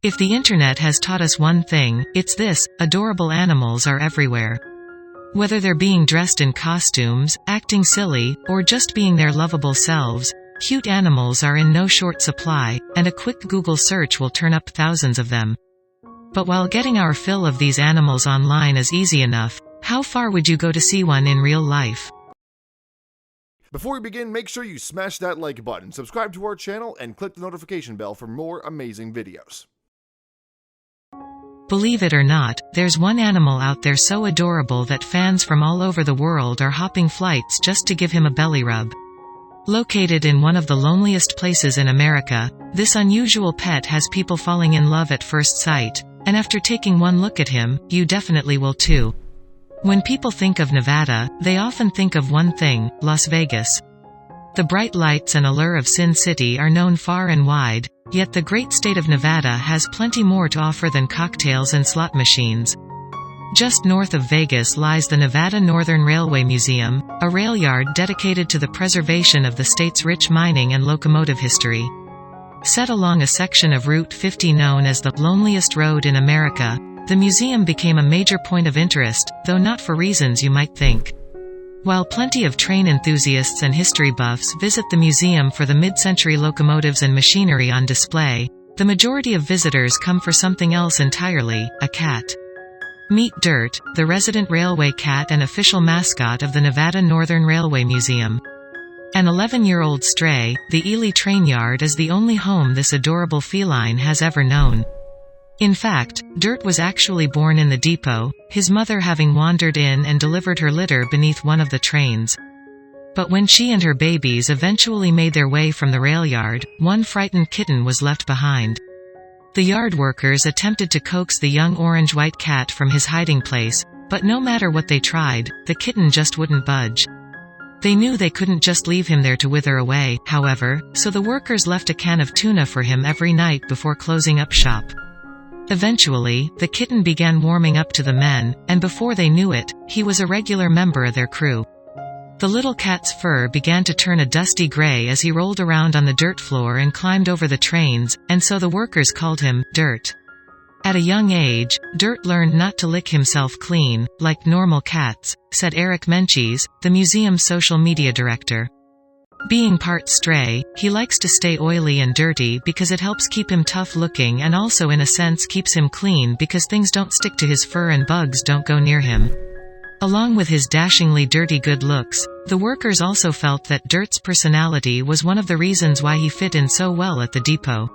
If the internet has taught us one thing, it's this: adorable animals are everywhere. Whether they're being dressed in costumes, acting silly, or just being their lovable selves, cute animals are in no short supply, and a quick Google search will turn up thousands of them. But while getting our fill of these animals online is easy enough, how far would you go to see one in real life? Before we begin, make sure you smash that like button, subscribe to our channel, and click the notification bell for more amazing videos. Believe it or not, there's one animal out there so adorable that fans from all over the world are hopping flights just to give him a belly rub. Located in one of the loneliest places in America, this unusual pet has people falling in love at first sight, and after taking one look at him, you definitely will too. When people think of Nevada, they often think of one thing: Las Vegas. The bright lights and allure of Sin City are known far and wide, yet the great state of Nevada has plenty more to offer than cocktails and slot machines. Just north of Vegas lies the Nevada Northern Railway Museum, a rail yard dedicated to the preservation of the state's rich mining and locomotive history. Set along a section of Route 50 known as the loneliest road in America, the museum became a major point of interest, though not for reasons you might think. While plenty of train enthusiasts and history buffs visit the museum for the mid-century locomotives and machinery on display, the majority of visitors come for something else entirely: a cat. Meet Dirt, the resident railway cat and official mascot of the Nevada Northern Railway Museum. An 11-year-old stray, the Ely Train Yard is the only home this adorable feline has ever known. In fact, Dirt was actually born in the depot, his mother having wandered in and delivered her litter beneath one of the trains. But when she and her babies eventually made their way from the rail yard, one frightened kitten was left behind. The yard workers attempted to coax the young orange-white cat from his hiding place, but no matter what they tried, the kitten just wouldn't budge. They knew they couldn't just leave him there to wither away, however, so the workers left a can of tuna for him every night before closing up shop. Eventually, the kitten began warming up to the men, and before they knew it, he was a regular member of their crew. The little cat's fur began to turn a dusty gray as he rolled around on the dirt floor and climbed over the trains, and so the workers called him Dirt. At a young age, Dirt learned not to lick himself clean, like normal cats, said Eric Menchie's, the museum's social media director. Being part stray, he likes to stay oily and dirty because it helps keep him tough looking and also in a sense keeps him clean because things don't stick to his fur and bugs don't go near him. Along with his dashingly dirty good looks, the workers also felt that Dirt's personality was one of the reasons why he fit in so well at the depot.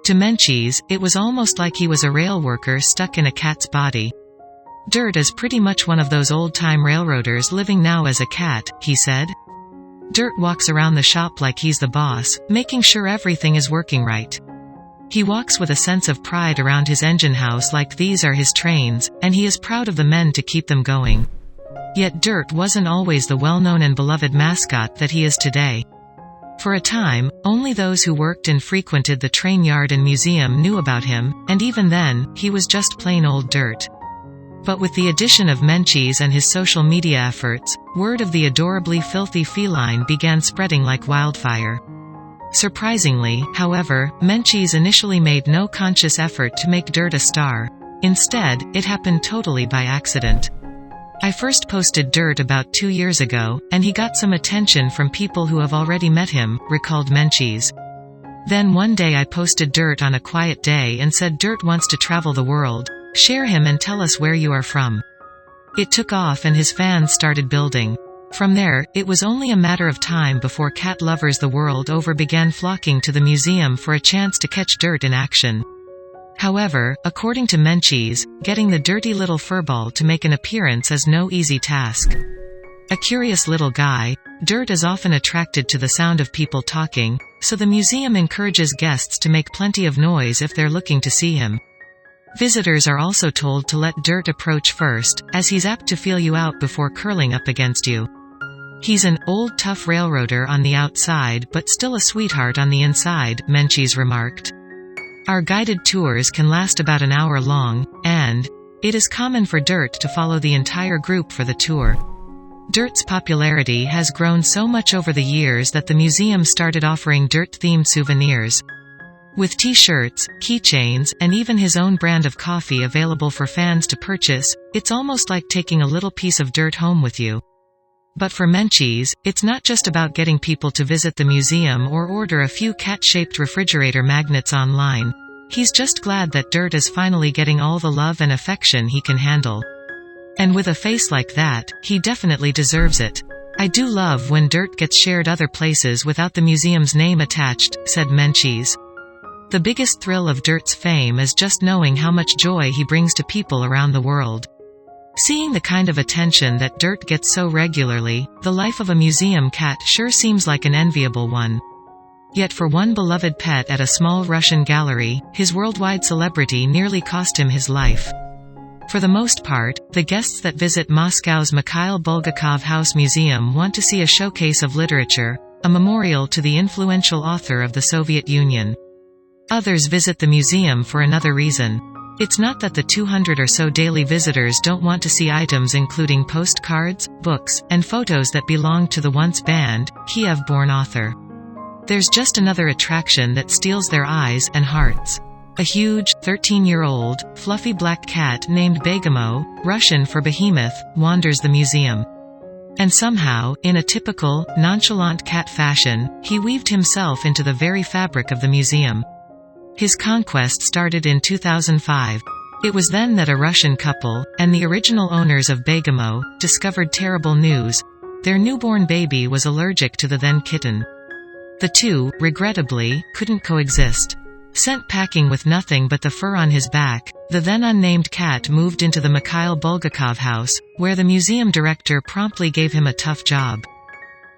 To Menchie's, it was almost like he was a rail worker stuck in a cat's body. Dirt is pretty much one of those old-time railroaders living now as a cat, he said. Dirt walks around the shop like he's the boss, making sure everything is working right. He walks with a sense of pride around his engine house like these are his trains, and he is proud of the men to keep them going. Yet Dirt wasn't always the well-known and beloved mascot that he is today. For a time, only those who worked and frequented the train yard and museum knew about him, and even then, he was just plain old Dirt. But with the addition of Menchie's and his social media efforts, word of the adorably filthy feline began spreading like wildfire. Surprisingly, however, Menchie's initially made no conscious effort to make Dirt a star. Instead, it happened totally by accident. I first posted Dirt about 2 years ago, and he got some attention from people who have already met him, recalled Menchie's. Then one day I posted Dirt on a quiet day and said Dirt wants to travel the world. Share him and tell us where you are from. It took off and his fans started building. From there, it was only a matter of time before cat lovers the world over began flocking to the museum for a chance to catch Dirt in action. However, according to Menchie's, getting the dirty little furball to make an appearance is no easy task. A curious little guy, Dirt is often attracted to the sound of people talking, so the museum encourages guests to make plenty of noise if they're looking to see him. Visitors are also told to let Dirt approach first, as he's apt to feel you out before curling up against you. He's an old tough railroader on the outside but still a sweetheart on the inside, Menchie's remarked. Our guided tours can last about an hour long, and it is common for Dirt to follow the entire group for the tour. Dirt's popularity has grown so much over the years that the museum started offering Dirt-themed souvenirs. With t-shirts, keychains, and even his own brand of coffee available for fans to purchase, it's almost like taking a little piece of dirt home with you. But for Menchie's, it's not just about getting people to visit the museum or order a few cat-shaped refrigerator magnets online. He's just glad that Dirt is finally getting all the love and affection he can handle. And with a face like that, he definitely deserves it. "I do love when Dirt gets shared other places without the museum's name attached," said Menchie's. "The biggest thrill of Dirt's fame is just knowing how much joy he brings to people around the world. Seeing the kind of attention that Dirt gets so regularly, the life of a museum cat sure seems like an enviable one." Yet for one beloved pet at a small Russian gallery, his worldwide celebrity nearly cost him his life. For the most part, the guests that visit Moscow's Mikhail Bulgakov House Museum want to see a showcase of literature, a memorial to the influential author of the Soviet Union. Others visit the museum for another reason. It's not that the 200 or so daily visitors don't want to see items including postcards, books, and photos that belonged to the once banned, Kiev-born author. There's just another attraction that steals their eyes and hearts. A huge, 13-year-old, fluffy black cat named Begamo, Russian for behemoth, wanders the museum. And somehow, in a typical, nonchalant cat fashion, he weaved himself into the very fabric of the museum. His conquest started in 2005. It was then that a Russian couple, and the original owners of Begamo, discovered terrible news. Their newborn baby was allergic to the then kitten. The two, regrettably, couldn't coexist. Sent packing with nothing but the fur on his back, the then unnamed cat moved into the Mikhail Bulgakov house, where the museum director promptly gave him a tough job.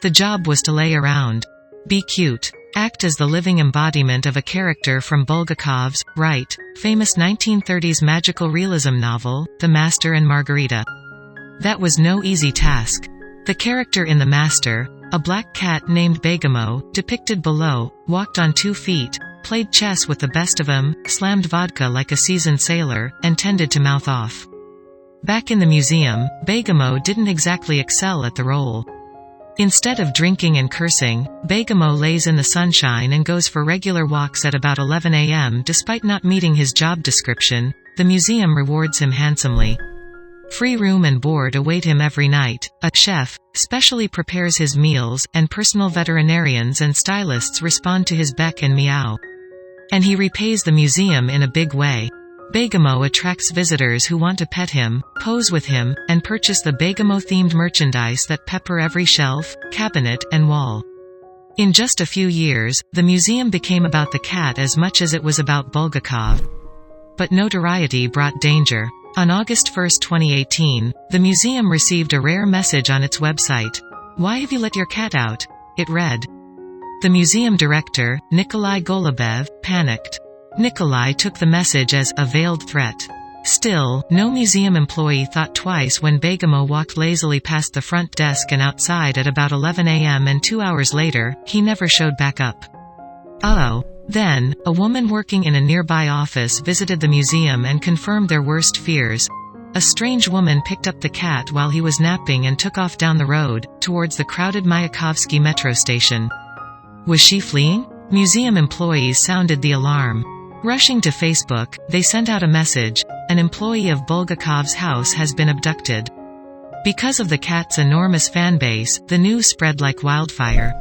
The job was to lay around, be cute, act as the living embodiment of a character from Bulgakov's, famous 1930s magical realism novel, The Master and Margarita. That was no easy task. The character in The Master, a black cat named Begamo, depicted below, walked on 2 feet, played chess with the best of 'em, slammed vodka like a seasoned sailor, and tended to mouth off. Back in the museum, Begamo didn't exactly excel at the role. Instead of drinking and cursing, Begamo lays in the sunshine and goes for regular walks at about 11 a.m. Despite not meeting his job description, the museum rewards him handsomely. Free room and board await him every night, a chef specially prepares his meals, and personal veterinarians and stylists respond to his beck and meow. And he repays the museum in a big way. Begamo attracts visitors who want to pet him, pose with him, and purchase the Begamo-themed merchandise that pepper every shelf, cabinet, and wall. In just a few years, the museum became about the cat as much as it was about Bulgakov. But notoriety brought danger. On August 1, 2018, the museum received a rare message on its website. "Why have you let your cat out?" it read. The museum director, Nikolai Golubev, panicked. Nikolai took the message as a veiled threat. Still, no museum employee thought twice when Begamo walked lazily past the front desk and outside at about 11 a.m. and 2 hours later, he never showed back up. Then, a woman working in a nearby office visited the museum and confirmed their worst fears. A strange woman picked up the cat while he was napping and took off down the road, towards the crowded Mayakovsky metro station. Was she fleeing? Museum employees sounded the alarm. Rushing to Facebook, they sent out a message: "An employee of Bulgakov's house has been abducted." Because of the cat's enormous fan base, the news spread like wildfire.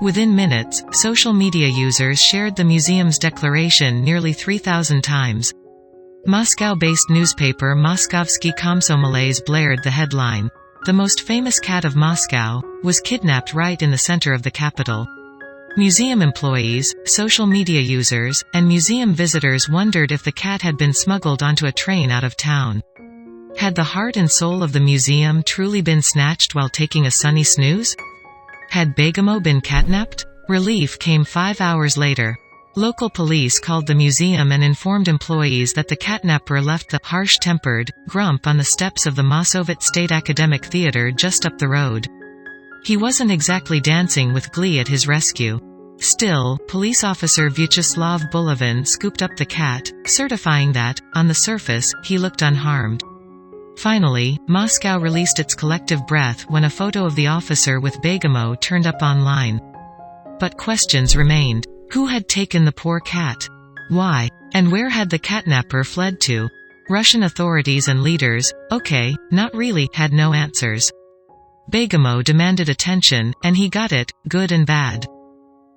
Within minutes, social media users shared the museum's declaration nearly 3,000 times. Moscow-based newspaper Moskovsky Komsomolets blared the headline, "The most famous cat of Moscow was kidnapped right in the center of the capital." Museum employees, social media users, and museum visitors wondered if the cat had been smuggled onto a train out of town. Had the heart and soul of the museum truly been snatched while taking a sunny snooze? Had Begamo been catnapped? Relief came 5 hours later. Local police called the museum and informed employees that the catnapper left the harsh-tempered grump on the steps of the Mossovet State Academic Theater just up the road. He wasn't exactly dancing with glee at his rescue. Still, police officer Vyacheslav Bulovin scooped up the cat, certifying that, on the surface, he looked unharmed. Finally, Moscow released its collective breath when a photo of the officer with Begamo turned up online. But questions remained. Who had taken the poor cat? Why? And where had the catnapper fled to? Russian authorities and leaders, okay, not really, had no answers. Begamo demanded attention, and he got it, good and bad.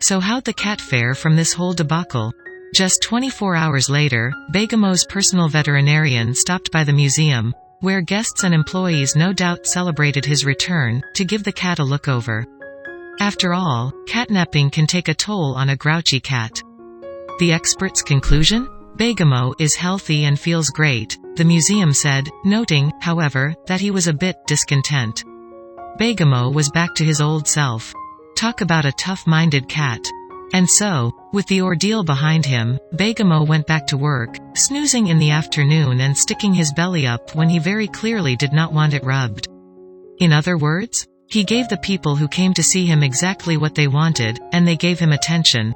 So how'd the cat fare from this whole debacle? Just 24 hours later, Begamo's personal veterinarian stopped by the museum, where guests and employees no doubt celebrated his return, to give the cat a look over. After all, catnapping can take a toll on a grouchy cat. The expert's conclusion? Begamo is healthy and feels great, the museum said, noting, however, that he was a bit discontent. Begamo was back to his old self. Talk about a tough-minded cat. And so, with the ordeal behind him, Begamo went back to work, snoozing in the afternoon and sticking his belly up when he very clearly did not want it rubbed. In other words, he gave the people who came to see him exactly what they wanted, and they gave him attention.